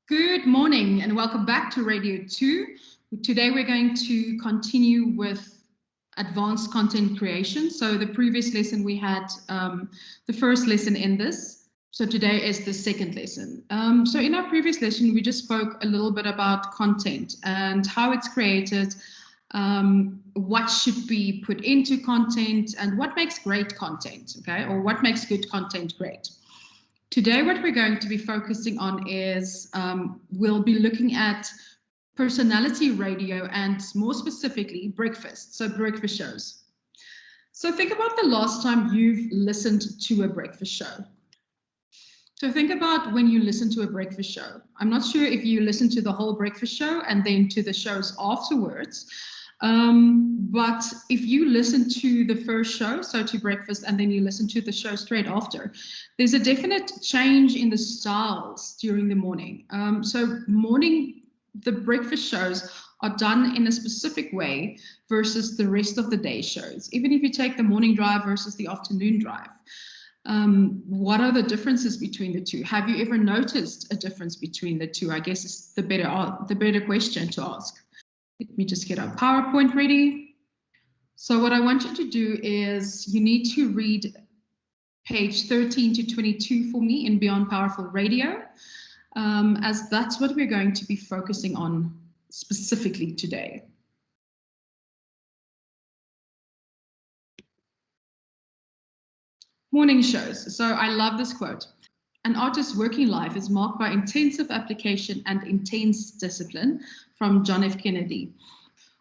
Good morning and welcome back to Radio 2. Today we're going to continue with advanced content creation. So the previous lesson we had the first lesson in this. So today is the second lesson. So in our previous lesson, we just spoke a little bit about content and how it's created, what should be put into content and what makes great content, okay? Or what makes good content great. Today, what we're going to be focusing on is we'll be looking at personality radio and more specifically breakfast, so breakfast shows. So think about the last time you've listened to a breakfast show. So think about when you listen to a breakfast show. I'm not sure if you listen to the whole breakfast show and then to the shows afterwards. But if you listen to the first show, so to breakfast, and then you listen to the show straight after, there's a definite change in the styles during the morning. The breakfast shows are done in a specific way versus the rest of the day shows. Even if you take the morning drive versus the afternoon drive, what are the differences between the two? Have you ever noticed a difference between the two? I guess is the better question to ask. Let me just get our PowerPoint ready. So what I want you to do is you need to read page 13 to 22 for me in Beyond Powerful Radio, as that's what we're going to be focusing on specifically today. Morning shows. So I love this quote. An artist's working life is marked by intensive application and intense discipline, from John F. Kennedy.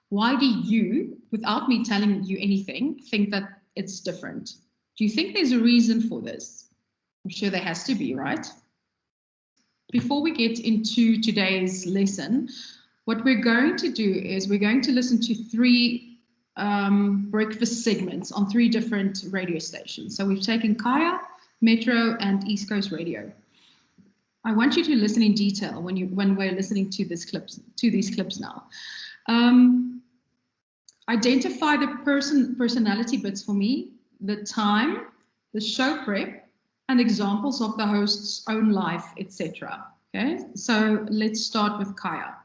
Why do you, without me telling you anything, think that it's different? Do you think there's a reason for this? I'm sure there has to be, right? Before we get into today's lesson, what we're going to do is we're going to listen to three breakfast segments on three different radio stations. So we've taken Kaya, Metro, and East Coast Radio. I want you to listen in detail when we're listening to these clips now. Identify the personality bits for me, the time, the show prep, and examples of the host's own life, etc. Okay, so let's start with Kaya.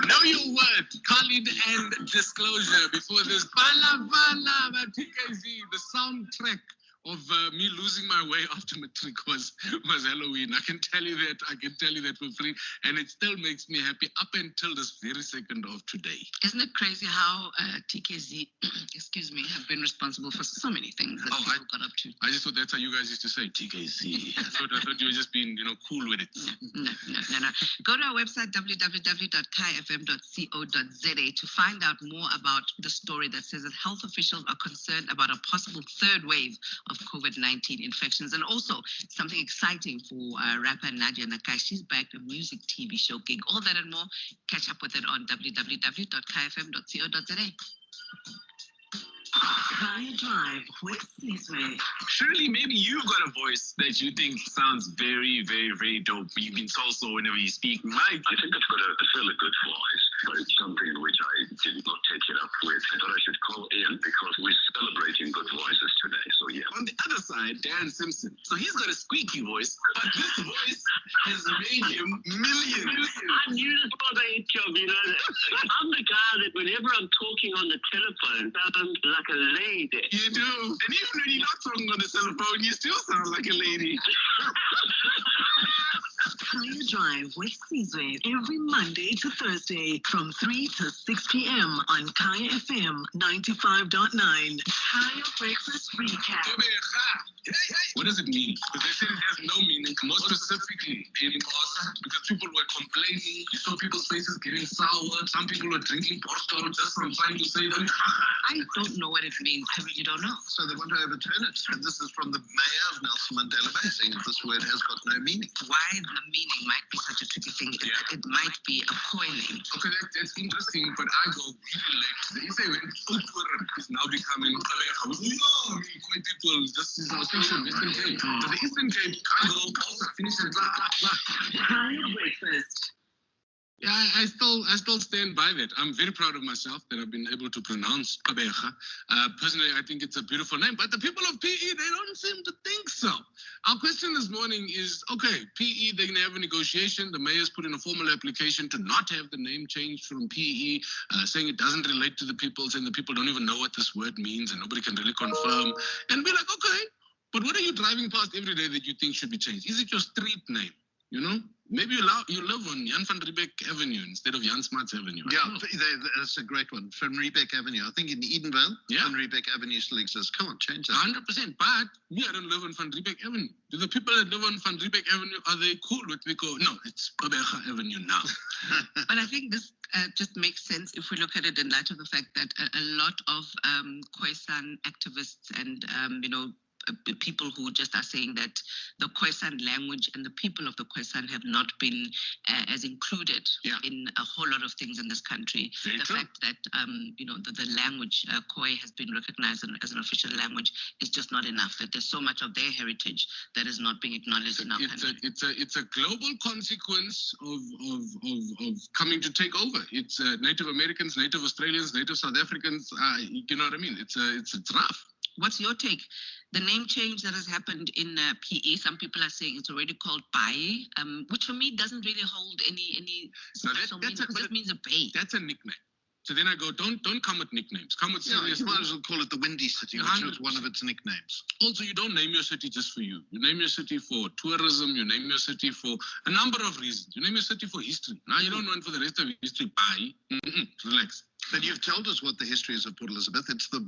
Know your word, Khalid, and disclosure before this. Bala TKZ, the soundtrack of me losing my way after matric was Halloween. I can tell you that for free, and it still makes me happy up until this very second of today. Isn't it crazy how TKZ, have been responsible for so many things that people got up to? I just thought that's how you guys used to say TKZ. I thought you were just being, cool with it. No. Go to our website www.kayfm.co.za to find out more about the story that says that health officials are concerned about a possible third wave of COVID-19 infections, and also something exciting for rapper Nadia Nakai. She's backed a music TV show gig. All that and more, catch up with it on www.kayfm.co.za. Kaya Drive with Sizwe. Surely, maybe you've got a voice that you think sounds very, very, very dope. You've been told so whenever you speak. I think I've got a fairly good voice, but it's something which I did not take it up with. I thought I should call in because we're celebrating good voices today. So yeah. On the other side, Darren Simpson. So he's got a squeaky voice, but this voice has made him millions. I knew this was a job, you know that. I'm the guy that whenever I'm talking on the telephone, sounds like a lady. You do. And even when you're not talking on the telephone, you still sound like a lady. Kaya Drive with Sizwe every Monday to Thursday from 3 to 6 p.m. on Kaya FM 95.9. Kaya Breakfast Recap. What does it mean? Because they said it has no meaning, more specifically in Xhosa, because people were complaining. You saw people's faces getting sour. Some people were drinking Porto just from trying to say them. I don't know what it means. I really don't know. So they want to overturn it. And this is from the mayor of Nelson Mandela Bay saying that this word has got no meaning. Why the meaning might be such a tricky thing is that it might be a coining. Okay, that's interesting, but I go really late. They say when Oturum is now becoming people, this is our social Western Cape. But the Eastern Cape, I go also finish it. Kaya Breakfast. Yeah, I still stand by that. I'm very proud of myself that I've been able to pronounce Gqeberha. Personally, I think it's a beautiful name, but the people of PE, they don't seem to think so. Our question this morning is, okay, PE, they're going to have a negotiation. The mayor's put in a formal application to not have the name changed from PE, saying it doesn't relate to the people, saying the people don't even know what this word means and nobody can really confirm. And we're like, okay, but what are you driving past every day that you think should be changed? Is it your street name? You know, maybe you live on Jan van Riebeeck Avenue instead of Jan Smuts Avenue. Yeah, that's a great one. Van Riebeeck Avenue. I think in Edenvale, Van Riebeeck Avenue still exists. Come on, change that. 100%. But me, I don't live on Van Riebeeck Avenue. Do the people that live on Van Riebeeck Avenue, are they cool with me? No, it's Gqeberha Avenue now. But I think this just makes sense if we look at it in light of the fact that a lot of Khoisan activists and, people who just are saying that the Khoisan language and the people of the Khoisan have not been as included in a whole lot of things in this country. Very the true. fact that, the language, Khoi, has been recognized as an official language is just not enough, that there's so much of their heritage that is not being acknowledged in our country. It's a global consequence of coming to take over. It's Native Americans, Native Australians, Native South Africans, you know what I mean? It's rough. What's your take? The name change that has happened in PE, some people are saying it's already called Bai, which for me doesn't really hold any special meaning. It just means a bay. That's a nickname. So then I go, don't come with nicknames. Come with serious. You might as well call it the Windy City, which is one of its nicknames. Also, you don't name your city just for you. You name your city for tourism. You name your city for a number of reasons. You name your city for history. Now you don't want for the rest of history. Bye. Relax. But you've told us what the history is of Port Elizabeth. It's the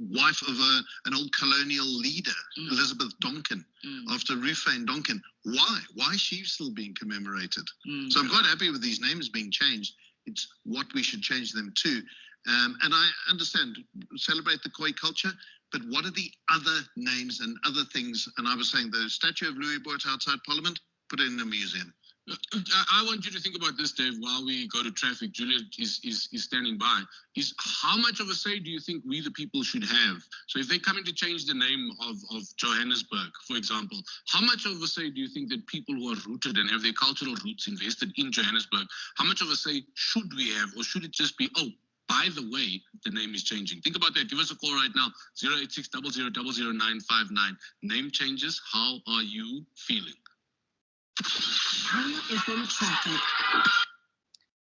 wife of an old colonial leader, Elizabeth Donkin, after Rufane Donkin. Why? Why is she still being commemorated? So I'm quite happy with these names being changed. It's what we should change them to. And I understand, celebrate the Khoi culture, but what are the other names and other things? And I was saying the statue of Louis Bort outside Parliament, put it in a museum. I want you to think about this, Dave, while we go to traffic. Juliet is standing by. Is how much of a say do you think we, the people, should have? So if they're coming to change the name of Johannesburg, for example, how much of a say do you think that people who are rooted and have their cultural roots invested in Johannesburg, how much of a say should we have? Or should it just be, oh, by the way, the name is changing? Think about that. Give us a call right now, 086 00 00959. Name changes. How are you feeling?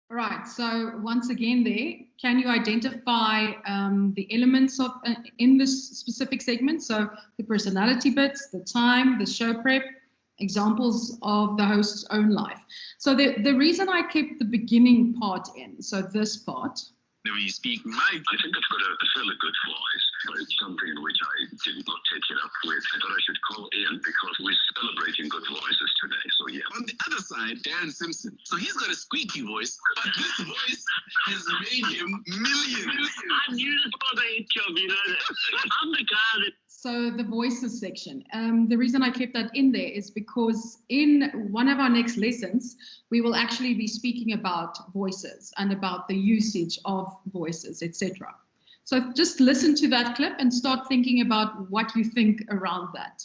All right, so once again there, can you identify the elements of in this specific segment? So the personality bits, the time, the show prep, examples of the host's own life. So the reason I kept the beginning part in, so this part. When you speak, I think it's got a fairly good voice, but it's something which I did not take it up with. I thought I should call in because we're celebrating good voices today. So yeah. On the other side, Darren Simpson. So he's got a squeaky voice, but this voice has made him millions. I knew this was a job, I'm the guy that. So the voices section. The reason I kept that in there is because in one of our next lessons, we will actually be speaking about voices and about the usage of voices, etc. So just listen to that clip and start thinking about what you think around that.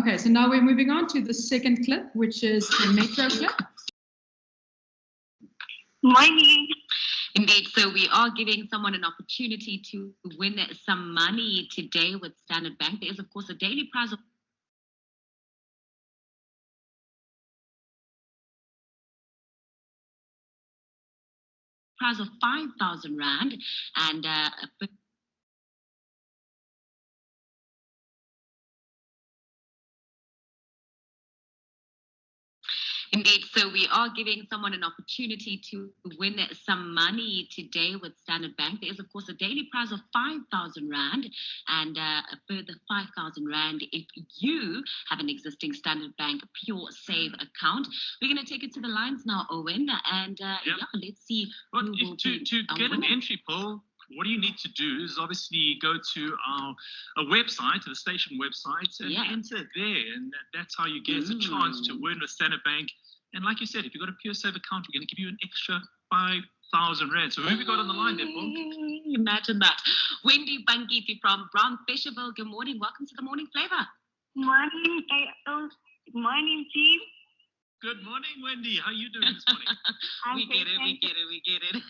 Okay, so now we're moving on to the second clip, which is the Metro clip. Morning. Indeed, so we are giving someone an opportunity to win some money today with Standard Bank. There is, of course, a daily prize of R5,000 and Indeed, so we are giving someone an opportunity to win some money today with Standard Bank. There is, of course, a daily prize of R5,000 and a further R5,000 if you have an existing Standard Bank Pure Save account. We're going to take it to the lines now, Owen, and let's see who will be to get an entry poll. What you need to do is obviously go to our website, to the station website, and enter there. And that's how you get a chance to win with Standard Bank. And like you said, if you've got a Pure Save account, we're going to give you an extra R5,000. So who have we got on the line there, Paul? Imagine that. Wendy Bangipi from Brown Fisherville. Good morning. Welcome to the Morning Flavor. Morning, morning, team. Good morning, Wendy. How are you doing this morning? We get it.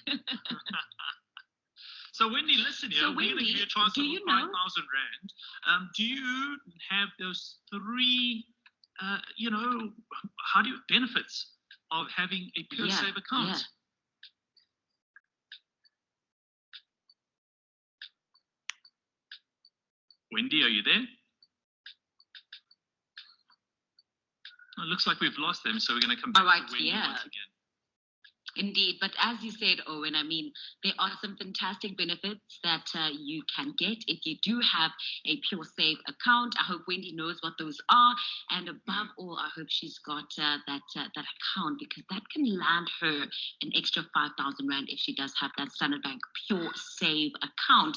So, Wendy, listen here. We're going to give you a chance of 5,000 Rand. Do you have those three, benefits of having a PureSave account? Yeah. Wendy, are you there? It looks like we've lost them, so we're going to come back to Wendy once again. Indeed, but as you said, Owen, I mean, there are some fantastic benefits that you can get if you do have a PureSave account. I hope Wendy knows what those are, and above all, I hope she's got that account, because that can land her an extra 5,000 Rand if she does have that Standard Bank PureSave account.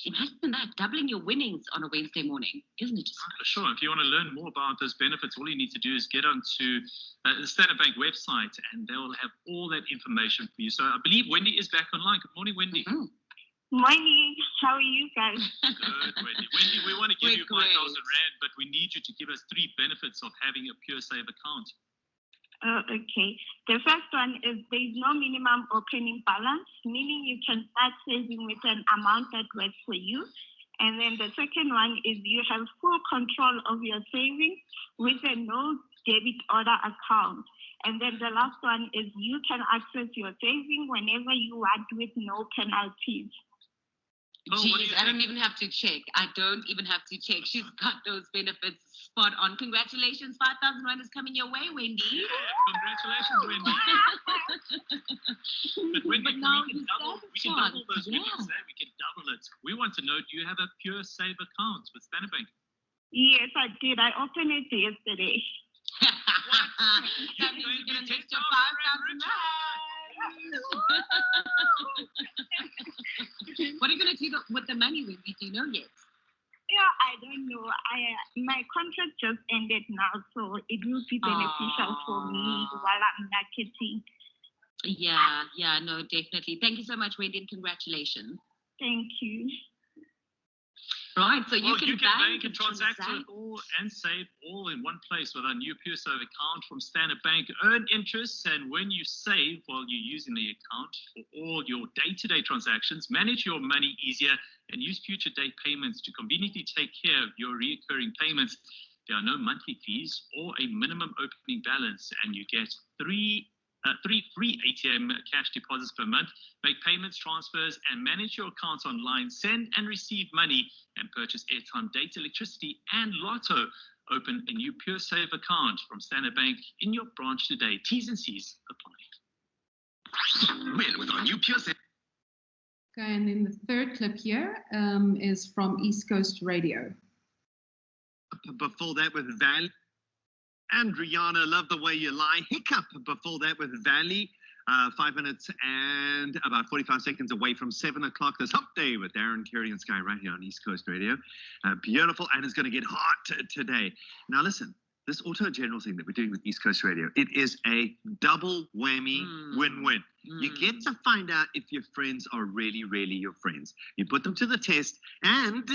Imagine that, doubling your winnings on a Wednesday morning. Isn't it just great? Sure. If you want to learn more about those benefits, all you need to do is get onto the Standard Bank website, and they will have all that information for you. So I believe Wendy is back online. Good morning, Wendy. Mm-hmm. Morning. How are you guys? Good, Wendy. Wendy, we want to give you 5,000 Rand, but we need you to give us 3 benefits of having a PureSave account. Okay. The first one is there is no minimum opening balance, meaning you can start saving with an amount that works for you. And then the second one is you have full control of your savings with a no debit order account. And then the last one is you can access your saving whenever you want with no penalties. Geez, I don't even have to check. She's got those benefits spot on. Congratulations, 5,000 Rand is coming your way, Wendy. Yeah, congratulations, Wendy. But Wendy, we can double those winnings. We can double it. We want to know, do you have a PureSave account with Standard Bank? Yes, I did. I opened it yesterday. That means you're going to get your 5,000 Rand. What are you going to do with the money, Wendy? Do you know yet? Yeah, I don't know. My contract just ended now, so it will be beneficial for me while I'm marketing. Yeah, no, definitely. Thank you so much, Wendy, and congratulations. Thank you. Right, so you can bank and transact and save all in one place with our new PureSave account from Standard Bank. Earn interest, and when you save while you're using the account for all your day-to-day transactions, manage your money easier, and use future date payments to conveniently take care of your recurring payments. There are no monthly fees or a minimum opening balance, and you get three free ATM cash deposits per month. Make payments, transfers, and manage your accounts online. Send and receive money and purchase airtime, data, electricity, and lotto. Open a new PureSave account from Standard Bank in your branch today. T's and C's apply. Win with our new PureSave. Okay, and then the third clip here is from East Coast Radio. Before that with Valley. And Rihanna, Love the Way You Lie. Hiccup before that with Valley. 5 minutes and about 45 seconds away from 7 o'clock. This Hump Day with Darren, Kerry, and Sky right here on East Coast Radio. Beautiful, and it's going to get hot today. Now listen, this Auto General thing that we're doing with East Coast Radio, it is a double whammy win-win. You get to find out if your friends are really, really your friends. You put them to the test, and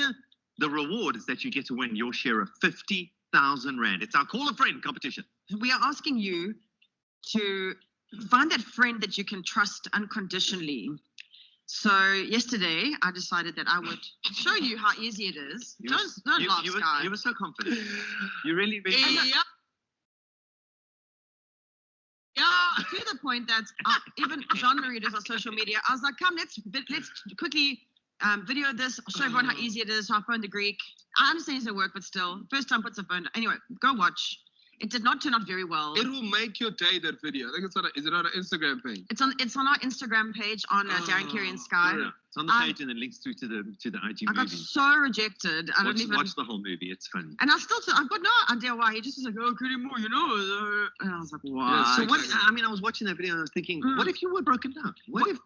the reward is that you get to win your share of 50,000 Rand. It's our Call a Friend competition. We are asking you to find that friend that you can trust unconditionally. So yesterday, I decided that I would show you how easy it is. Don't laugh, Sky. You were so confident. You really, really... Yeah, to the point that even Jean-Marie does on social media. I was like, come, let's quickly video this. I'll show everyone how easy it is. So I phoned the Greek. I understand it's at work, but still, first time puts a phone. Anyway, go watch. It did not turn out very well. It will make your day, that video. I think it's on is it on an Instagram page? It's on our Instagram page on Darren, Kerry, and Sky. Yeah. It's on the page and it links through to the IG movie. I got so rejected. I don't even watch the whole movie. It's funny. And I've got no idea why. He just was like, oh, Kerry Moore, you know. And I was like, why? Yeah, so I was watching that video and I was thinking, what if you were broken down? What if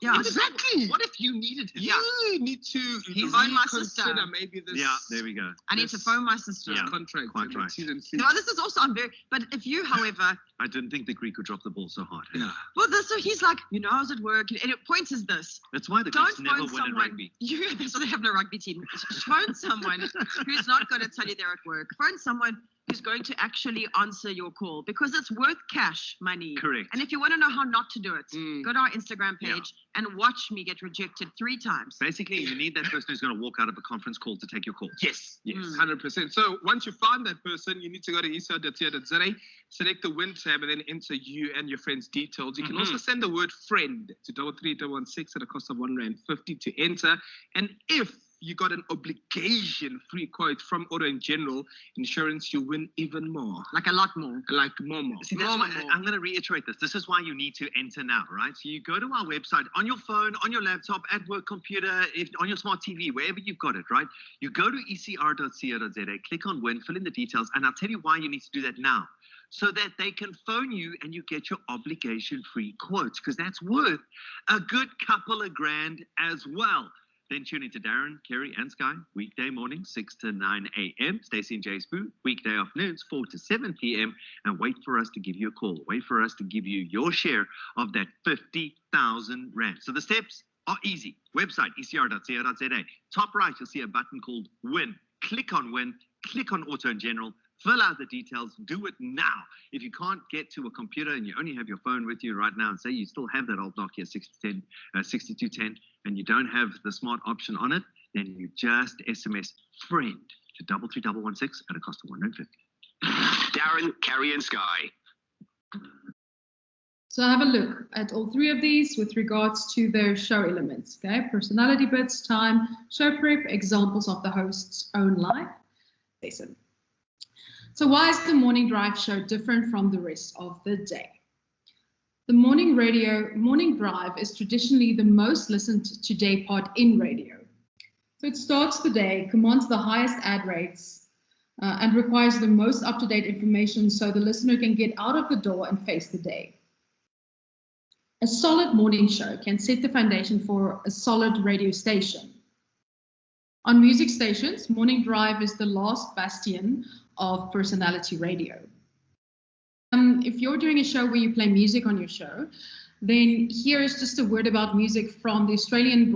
you needed him? You need to phone my sister. Maybe this. Yeah, there we go. I need to phone my sister. Yeah, contract. Quite right. No, this is also but if you, however, I didn't think the Greek would drop the ball so hard. Yeah. Well, so he's like, I was at work, and it points is this. That's why the Greeks never win in rugby. So they have no rugby team. Phone someone who's not going to tell you they're at work. Phone someone who's going to actually answer your call, because it's worth cash money. Correct. And if you want to know how not to do it, go to our Instagram page and watch me get rejected 3 times. Basically, you need that person who's going to walk out of a conference call to take your call. Yes, 100%. So once you find that person, you need to go to ecr.co.za, select the win tab, and then enter you and your friend's details. You can also send the word friend to 33316 at a cost of R1.50 to enter. And if you got an obligation-free quote from Auto in General Insurance, you win even more. Like a lot more. Like more. See, that's why I'm going to reiterate this. This is why you need to enter now, right? So you go to our website on your phone, on your laptop, at work computer, on your smart TV, wherever you've got it, right? You go to ecr.co.za, click on win, fill in the details, and I'll tell you why you need to do that now. So that they can phone you and you get your obligation-free quotes, because that's worth a good couple of grand as well. Then tune into Darren, Kerry, and Sky, weekday mornings, 6 to 9 a.m. Stacey and Jay Spoo, weekday afternoons, 4 to 7 p.m. And wait for us to give you a call. Wait for us to give you your share of that 50,000 rand. So the steps are easy. Website, ecr.co.za. Top right, you'll see a button called Win. Click on Win. Click on Auto in General. Fill out the details. Do it now. If you can't get to a computer and you only have your phone with you right now, and say you still have that old Nokia 6210, and you don't have the smart option on it, then you just SMS friend to 33116 at a cost of R1.50. Darren, Kerry, and Sky. So have a look at all 3 of these with regards to their show elements. Okay, personality bits, time, show prep, examples of the host's own life. Listen. So why is the morning drive show different from the rest of the day? The morning drive is traditionally the most listened to day part in radio. So it starts the day, commands the highest ad rates, and requires the most up-to-date information so the listener can get out of the door and face the day. A solid morning show can set the foundation for a solid radio station. On music stations, morning drive is the last bastion of personality radio. If you're doing a show where you play music on your show, then here is just a word about music from the Australian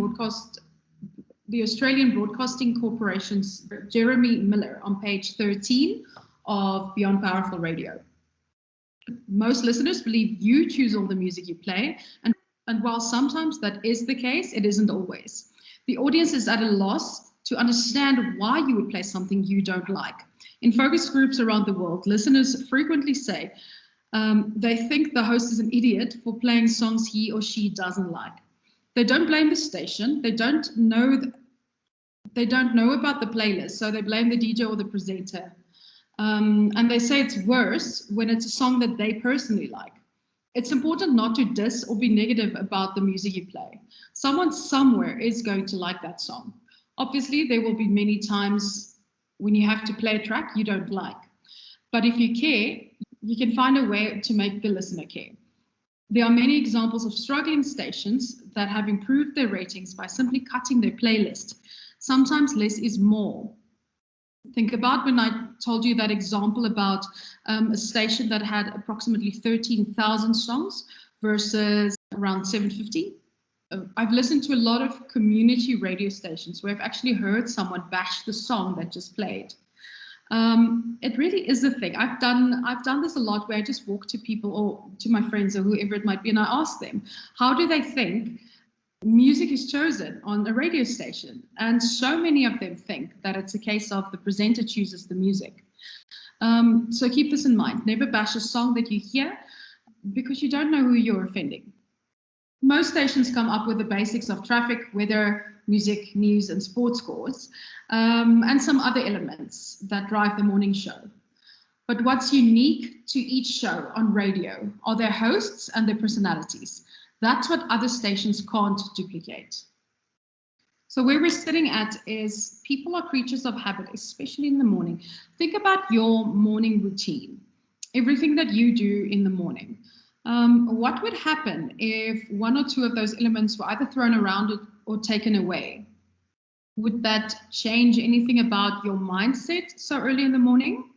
Broadcasting Corporation's Jeremy Miller on page 13 of Beyond Powerful Radio. Most listeners believe you choose all the music you play, and while sometimes that is the case, it isn't always. The audience is at a loss to understand why you would play something you don't like. In focus groups around the world, listeners frequently say they think the host is an idiot for playing songs he or she doesn't like. They don't blame the station. They don't know about the playlist, so they blame the DJ or the presenter. And they say it's worse when it's a song that they personally like. It's important not to diss or be negative about the music you play. Someone somewhere is going to like that song. Obviously, there will be many times when you have to play a track you don't like. But if you care, you can find a way to make the listener care. There are many examples of struggling stations that have improved their ratings by simply cutting their playlist. Sometimes less is more. Think about when I told you that example about a station that had approximately 13,000 songs versus around 750. I've listened to a lot of community radio stations where I've actually heard someone bash the song that just played. It really is a thing. I've done this a lot where I just walk to people or to my friends or whoever it might be, and I ask them, how do they think music is chosen on a radio station? And so many of them think that it's a case of the presenter chooses the music. So keep this in mind. Never bash a song that you hear because you don't know who you're offending. Most stations come up with the basics of traffic, weather, music, news, and sports scores, and some other elements that drive the morning show. But what's unique to each show on radio are their hosts and their personalities. That's what other stations can't duplicate. So where we're sitting at is people are creatures of habit, especially in the morning. Think about your morning routine, everything that you do in the morning. What would happen if 1 or 2 of those elements were either thrown around or taken away? Would that change anything about your mindset so early in the morning?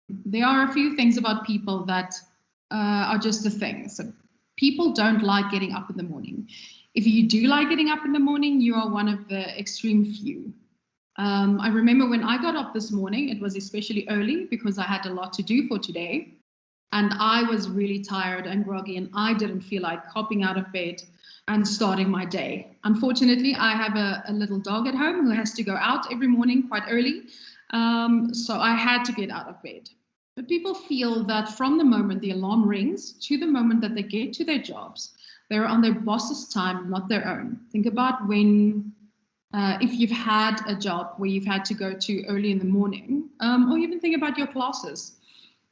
There are a few things about people that are just a thing. So people don't like getting up in the morning. If you do like getting up in the morning, you are one of the extreme few. I remember when I got up this morning, it was especially early because I had a lot to do for today. And I was really tired and groggy, and I didn't feel like hopping out of bed and starting my day. Unfortunately, I have a little dog at home who has to go out every morning quite early. So I had to get out of bed. But people feel that from the moment the alarm rings to the moment that they get to their jobs, they're on their boss's time, not their own. Think about when, if you've had a job where you've had to go to early in the morning, or even think about your classes.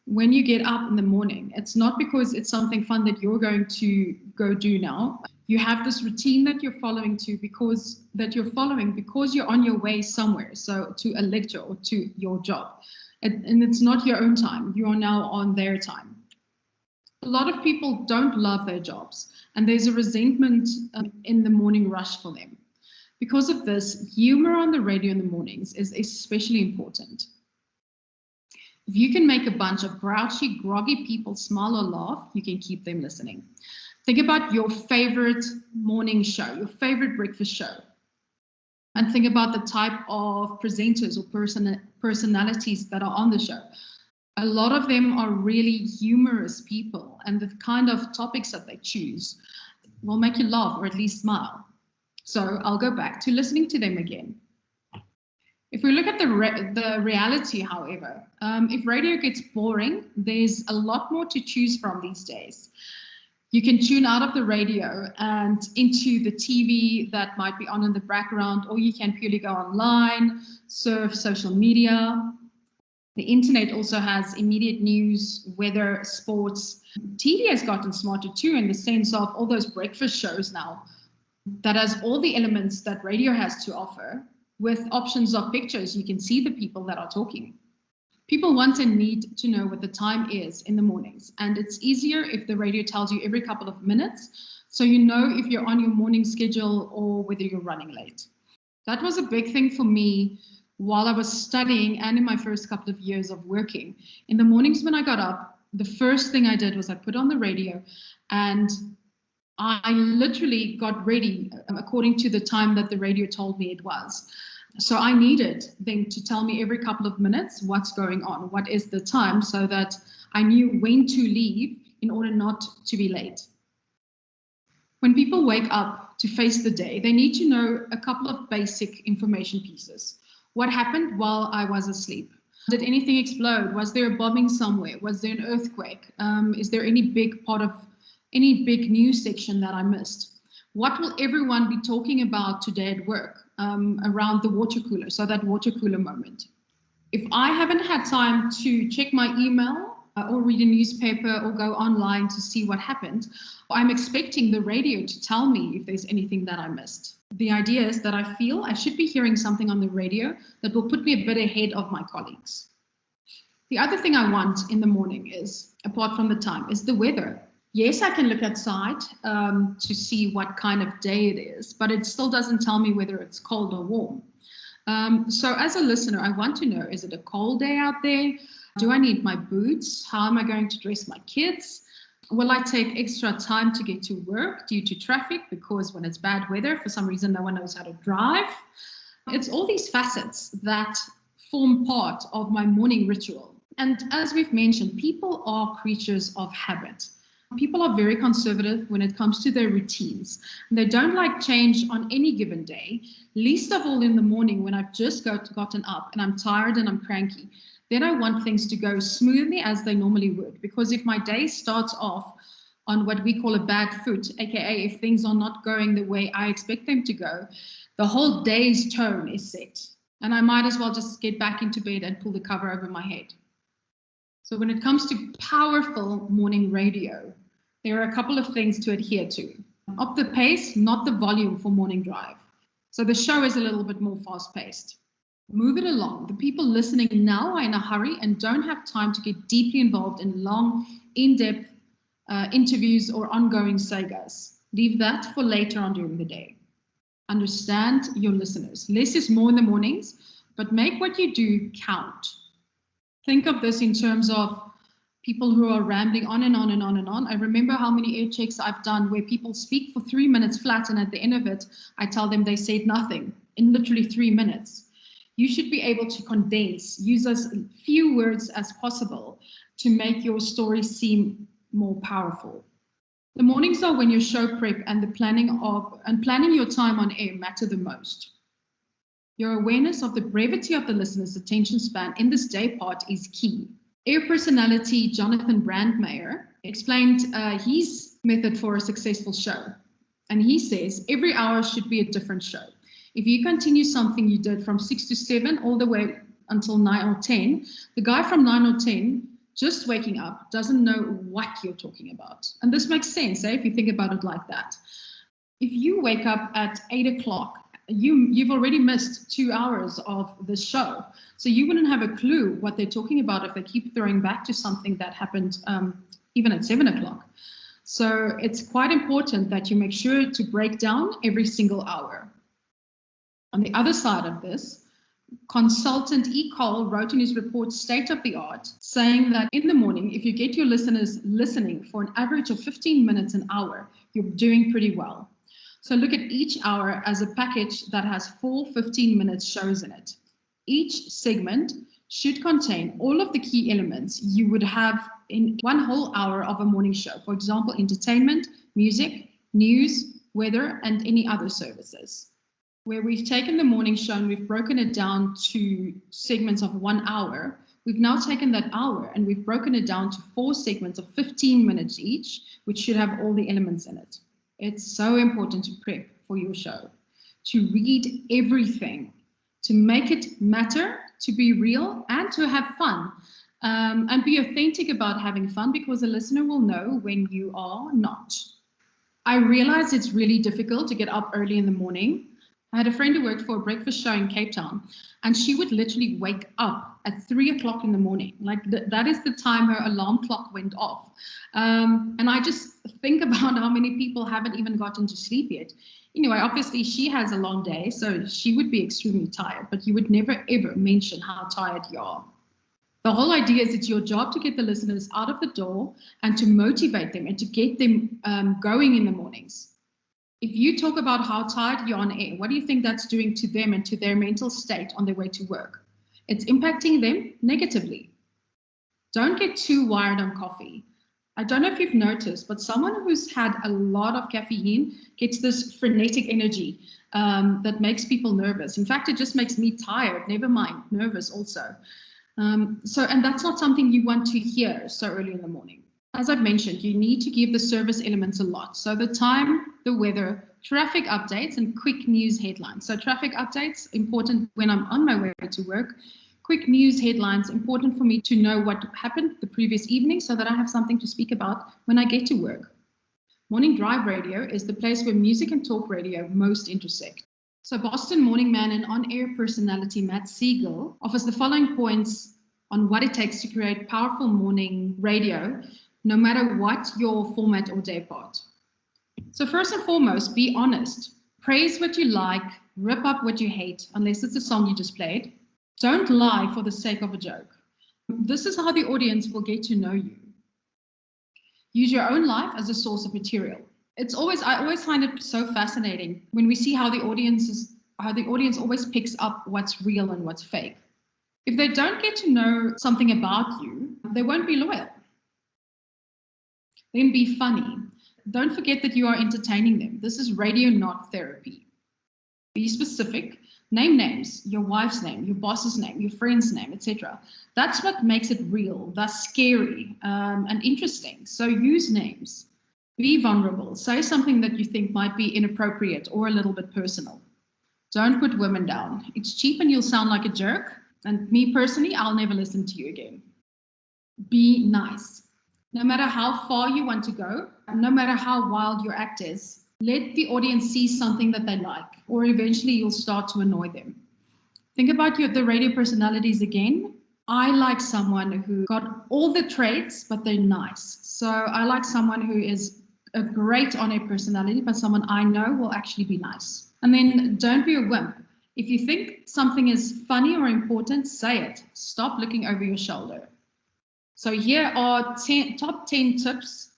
When you get up in the morning, it's not because it's something fun that you're going to go do now. You have this routine that you're following because you're on your way somewhere, so to a lecture or to your job. And it's not your own time. You are now on their time. A lot of people don't love their jobs, and there's a resentment in the morning rush for them. Because of this, humor on the radio in the mornings is especially important. If you can make a bunch of grouchy, groggy people smile or laugh, you can keep them listening. Think about your favorite morning show, your favorite breakfast show. And think about the type of presenters or personalities that are on the show. A lot of them are really humorous people, and the kind of topics that they choose will make you laugh or at least smile. So I'll go back to listening to them again. If we look at the reality, however, if radio gets boring, there's a lot more to choose from these days. You can tune out of the radio and into the TV that might be on in the background, or you can purely go online, surf social media. The internet also has immediate news, weather, sports. TV has gotten smarter too, in the sense of all those breakfast shows now that has all the elements that radio has to offer. With options of pictures, you can see the people that are talking. People want and need to know what the time is in the mornings, and it's easier if the radio tells you every couple of minutes, so you know if you're on your morning schedule or whether you're running late. That was a big thing for me while I was studying and in my first couple of years of working. In the mornings when I got up, the first thing I did was I put on the radio, and I literally got ready according to the time that the radio told me it was. So I needed them to tell me every couple of minutes what's going on, what is the time, so that I knew when to leave in order not to be late. When people wake up to face the day, they need to know a couple of basic information pieces. What happened while I was asleep? Did anything explode? Was there a bombing somewhere? Was there an earthquake? Is there any big news section that I missed? What will everyone be talking about today at work around the water cooler, so that water cooler moment? If I haven't had time to check my email or read a newspaper or go online to see what happened, I'm expecting the radio to tell me if there's anything that I missed. The idea is that I feel I should be hearing something on the radio that will put me a bit ahead of my colleagues. The other thing I want in the morning is, apart from the time, is the weather. Yes, I can look outside to see what kind of day it is, but it still doesn't tell me whether it's cold or warm. So as a listener, I want to know, is it a cold day out there? Do I need my boots? How am I going to dress my kids? Will I take extra time to get to work due to traffic? Because when it's bad weather, for some reason, no one knows how to drive. It's all these facets that form part of my morning ritual. And as we've mentioned, people are creatures of habit. People are very conservative when it comes to their routines. They don't like change on any given day, least of all in the morning when I've just gotten up and I'm tired and I'm cranky. Then I want things to go smoothly as they normally would, because if my day starts off on what we call a bad foot, aka if things are not going the way I expect them to go, the whole day's tone is set. And I might as well just get back into bed and pull the cover over my head. So when it comes to powerful morning radio, there are a couple of things to adhere to. Up the pace, not the volume for morning drive. So the show is a little bit more fast-paced. Move it along. The people listening now are in a hurry and don't have time to get deeply involved in long, in-depth interviews or ongoing sagas. Leave that for later on during the day. Understand your listeners. Less is more in the mornings, but make what you do count. Think of this in terms of people who are rambling on and on and on and on. I remember how many air checks I've done where people speak for 3 minutes flat, and at the end of it, I tell them they said nothing in literally 3 minutes. You should be able to condense, use as few words as possible to make your story seem more powerful. The mornings are when your show prep and the planning your time on air matter the most. Your awareness of the brevity of the listener's attention span in this day part is key. Air personality Jonathan Brandmeier explained his method for a successful show. And he says, every hour should be a different show. If you continue something you did from 6 to 7 all the way until 9 or 10, the guy from 9 or 10 just waking up doesn't know what you're talking about. And this makes sense, if you think about it like that. If you wake up at 8 o'clock, you've already missed 2 hours of the show. So you wouldn't have a clue what they're talking about if they keep throwing back to something that happened even at 7 o'clock. So it's quite important that you make sure to break down every single hour. On the other side of this, consultant E. Cole wrote in his report State of the Art, saying that in the morning, if you get your listeners listening for an average of 15 minutes an hour, you're doing pretty well. So look at each hour as a package that has 4 15-minute shows in it. Each segment should contain all of the key elements you would have in one whole hour of a morning show. For example, entertainment, music, news, weather, and any other services. Where we've taken the morning show and we've broken it down to segments of 1 hour, we've now taken that hour and we've broken it down to 4 segments of 15 minutes each, which should have all the elements in it. It's so important to prep for your show, to read everything, to make it matter, to be real, and to have fun. And be authentic about having fun, because the listener will know when you are not. I realize it's really difficult to get up early in the morning. I had a friend who worked for a breakfast show in Cape Town, and she would literally wake up at 3 o'clock in the morning. Like that is the time her alarm clock went off. And I just think about how many people haven't even gotten to sleep yet. Anyway, obviously she has a long day, so she would be extremely tired, but you would never ever mention how tired you are. The whole idea is it's your job to get the listeners out of the door and to motivate them and to get them going in the mornings. If you talk about how tired you're on air, what do you think that's doing to them and to their mental state on their way to work? It's impacting them negatively. Don't get too wired on coffee. I don't know if you've noticed, but someone who's had a lot of caffeine gets this frenetic energy that makes people nervous. In fact, it just makes me tired, never mind, nervous also. And that's not something you want to hear so early in the morning. As I've mentioned, you need to give the service elements a lot. So the time, the weather, traffic updates, and quick news headlines. So traffic updates, important when I'm on my way to work. Quick news headlines, important for me to know what happened the previous evening so that I have something to speak about when I get to work. Morning Drive Radio is the place where music and talk radio most intersect. So Boston morning man and on-air personality Matt Siegel offers the following points on what it takes to create powerful morning radio, no matter what your format or day part. So first and foremost, be honest. Praise what you like, rip up what you hate, unless it's a song you just played. Don't lie for the sake of a joke. This is how the audience will get to know you. Use your own life as a source of material. I always find it so fascinating when we see how the audience always picks up what's real and what's fake. If they don't get to know something about you, they won't be loyal. Then be funny. Don't forget that you are entertaining them. This is radio, not therapy. Be specific. Name names, your wife's name, your boss's name, your friend's name, etc. That's what makes it real, thus scary and interesting. So use names. Be vulnerable. Say something that you think might be inappropriate or a little bit personal. Don't put women down. It's cheap and you'll sound like a jerk. And me personally, I'll never listen to you again. Be nice. No matter how far you want to go, no matter how wild your act is, let the audience see something that they like, or eventually you'll start to annoy them. Think about the radio personalities again. I like someone who got all the traits, but they're nice. So I like someone who is a great on-air personality, but someone I know will actually be nice. And then don't be a wimp. If you think something is funny or important, say it. Stop looking over your shoulder. So here are top 10 tips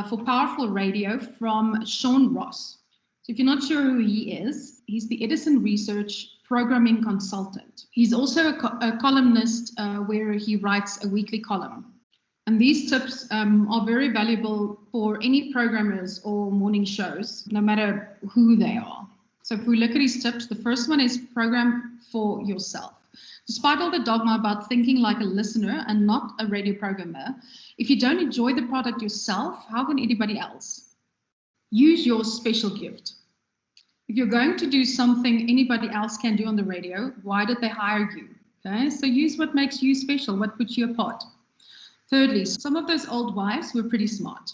for powerful radio from Sean Ross. So if you're not sure who he is, he's the Edison Research programming consultant. He's also a columnist where he writes a weekly column. And these tips are very valuable for any programmers or morning shows, no matter who they are. So if we look at his tips, the first one is program for yourself. Despite all the dogma about thinking like a listener and not a radio programmer, if you don't enjoy the product yourself, how can anybody else? Use your special gift. If you're going to do something anybody else can do on the radio, why did they hire you? Okay, so use what makes you special, what puts you apart. Thirdly, some of those old wives were pretty smart.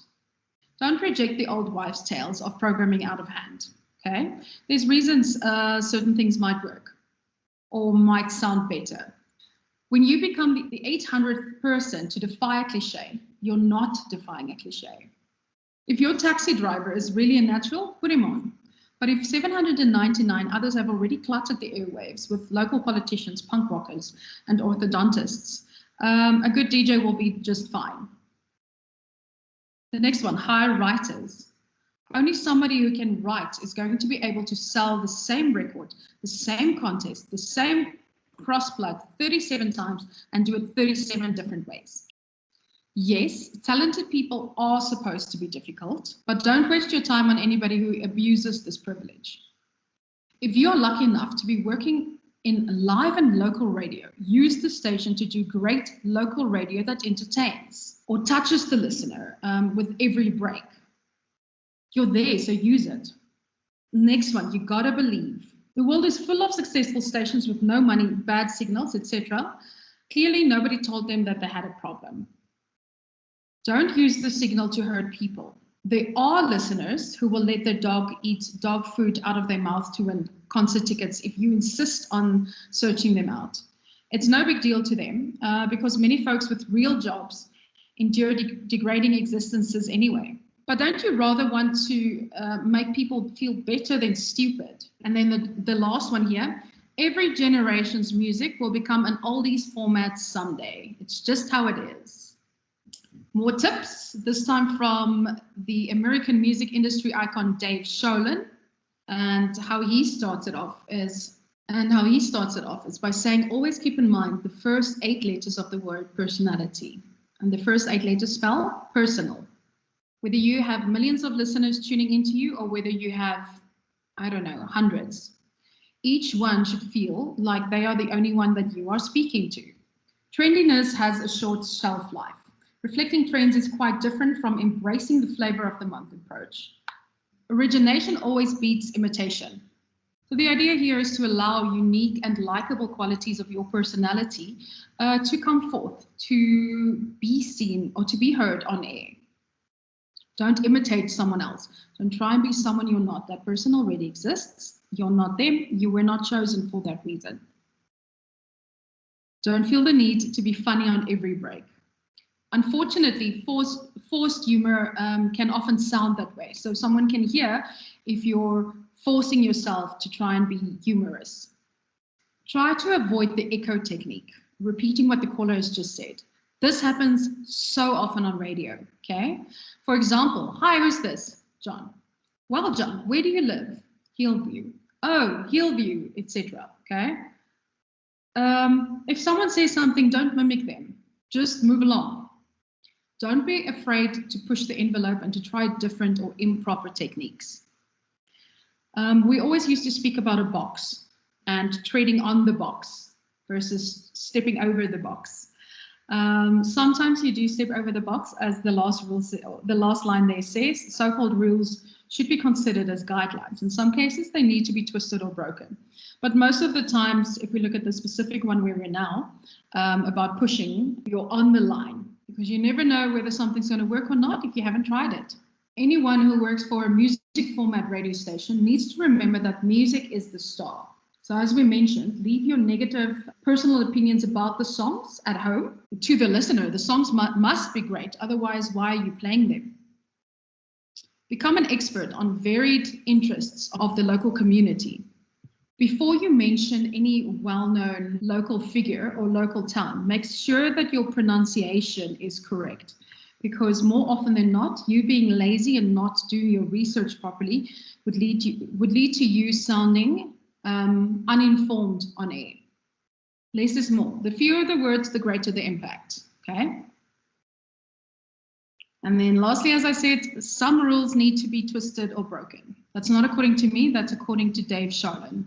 Don't reject the old wives' tales of programming out of hand. Okay, there's reasons certain things might work or might sound better. When you become the 800th person to defy a cliche, you're not defying a cliche. If your taxi driver is really a natural, put him on. But if 799 others have already cluttered the airwaves with local politicians, punk rockers, and orthodontists, a good DJ will be just fine. The next one, hire writers. Only somebody who can write is going to be able to sell the same record, the same contest, the same cross-plug 37 times and do it 37 different ways. Yes, talented people are supposed to be difficult, but don't waste your time on anybody who abuses this privilege. If you're lucky enough to be working in live and local radio, use the station to do great local radio that entertains or touches the listener with every break. You're there, so use it. Next one, you gotta believe. The world is full of successful stations with no money, bad signals, etc. Clearly, nobody told them that they had a problem. Don't use the signal to hurt people. There are listeners who will let their dog eat dog food out of their mouth to win concert tickets if you insist on searching them out. It's no big deal to them because many folks with real jobs endure degrading existences anyway. But don't you rather want to make people feel better than stupid? And then the last one here, every generation's music will become an oldies format someday. It's just how it is. More tips, this time from the American music industry icon Dave Sholin, and how he starts it off is by saying, always keep in mind the first 8 letters of the word personality. And the first 8 letters spell personal. Whether you have millions of listeners tuning into you or whether you have, I don't know, hundreds, each one should feel like they are the only one that you are speaking to. Trendiness has a short shelf life. Reflecting trends is quite different from embracing the flavor of the month approach. Origination always beats imitation. So the idea here is to allow unique and likable qualities of your personality to come forth, to be seen or to be heard on air. Don't imitate someone else. Don't try and be someone you're not. That person already exists. You're not them. You were not chosen for that reason. Don't feel the need to be funny on every break. Unfortunately, forced humor can often sound that way. So someone can hear if you're forcing yourself to try and be humorous. Try to avoid the echo technique, repeating what the caller has just said. This happens so often on radio, okay? For example, hi, who's this? John. Well, John, where do you live? Hillview. Oh, Hillview, etc., okay? If someone says something, don't mimic them. Just move along. Don't be afraid to push the envelope and to try different or improper techniques. We always used to speak about a box and treading on the box versus stepping over the box. Sometimes you do step over the box, as the last line there says. So-called rules should be considered as guidelines. In some cases, they need to be twisted or broken. But most of the times, if we look at the specific one where we're now, about pushing, you're on the line, because you never know whether something's going to work or not if you haven't tried it. Anyone who works for a music format radio station needs to remember that music is the star. So as we mentioned, leave your negative personal opinions about the songs at home to the listener. The songs must be great, otherwise why are you playing them? Become an expert on varied interests of the local community. Before you mention any well-known local figure or local town, make sure that your pronunciation is correct, because more often than not, you being lazy and not doing your research properly would lead to you sounding uninformed on air. Less is more. The fewer the words, the greater the impact. Okay. And then lastly, as I said, some rules need to be twisted or broken. That's not according to me, that's according to Dave Sharlin.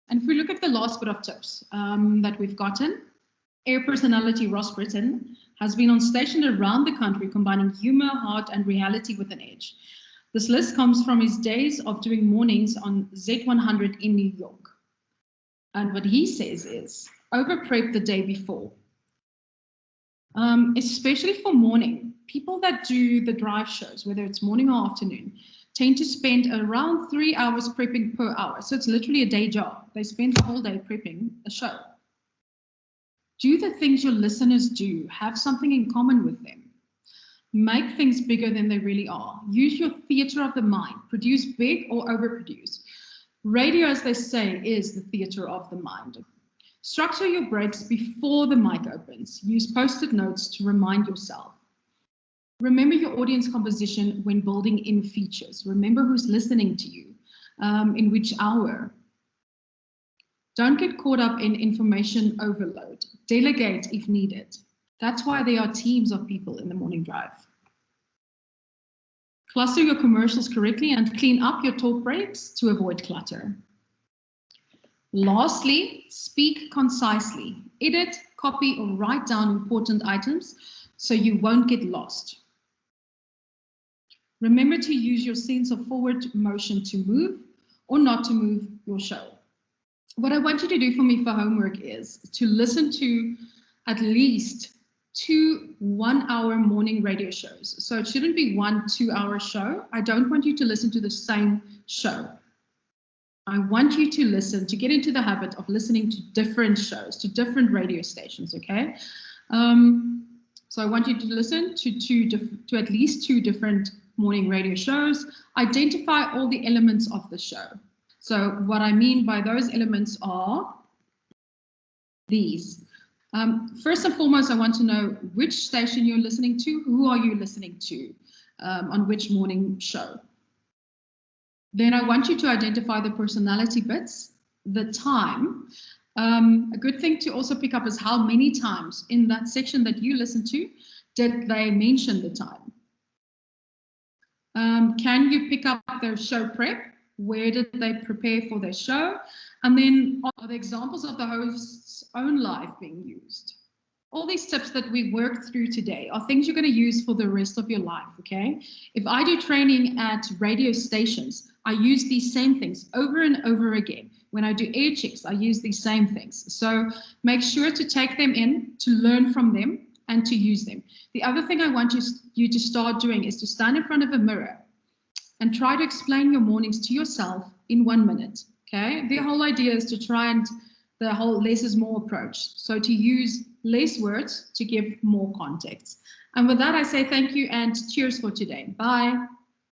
And if we look at the last bit of tips that we've gotten, air personality Ross Britton has been on station around the country combining humor, heart, and reality with an edge. This list comes from his days of doing mornings on Z100 in New York. And what he says is, over-prep the day before. Especially for morning, people that do the drive shows, whether it's morning or afternoon, tend to spend around 3 hours prepping per hour. So it's literally a day job. They spend the whole day prepping a show. Do the things your listeners do have something in common with them? Make things bigger than they really are. Use your theater of the mind. Produce big or overproduce. Radio, as they say, is the theater of the mind. Structure your breaks before the mic opens. Use post-it notes to remind yourself. Remember your audience composition when building in features. Remember who's listening to you, in which hour. Don't get caught up in information overload. Delegate if needed. That's why there are teams of people in the morning drive. Cluster your commercials correctly and clean up your talk breaks to avoid clutter. Lastly, speak concisely. Edit, copy, or write down important items so you won't get lost. Remember to use your sense of forward motion to move or not to move your show. What I want you to do for me for homework is to listen to at least 2 one-hour morning radio shows. So it shouldn't be 1 2-hour show. I don't want you to listen to the same show. I want you to listen, to get into the habit of listening to different shows, to different radio stations, okay? So I want you to listen to at least 2 different morning radio shows. Identify all the elements of the show. So what I mean by those elements are these. First and foremost, I want to know which station you're listening to. Who are you listening to on which morning show? Then I want you to identify the personality bits, the time. A good thing to also pick up is how many times in that section that you listen to did they mention the time. Can you pick up their show prep? Where did they prepare for their show? And then are the examples of the host's own life being used? All these tips that we worked through today are things you're going to use for the rest of your life, okay? If I do training at radio stations, I use these same things over and over again. When I do air checks, I use these same things. So make sure to take them in, to learn from them, and to use them. The other thing I want you to start doing is to stand in front of a mirror and try to explain your mornings to yourself in 1 minute, okay? The whole idea is to try and the whole less is more approach. So to use less words to give more context. And with that, I say thank you and cheers for today. Bye.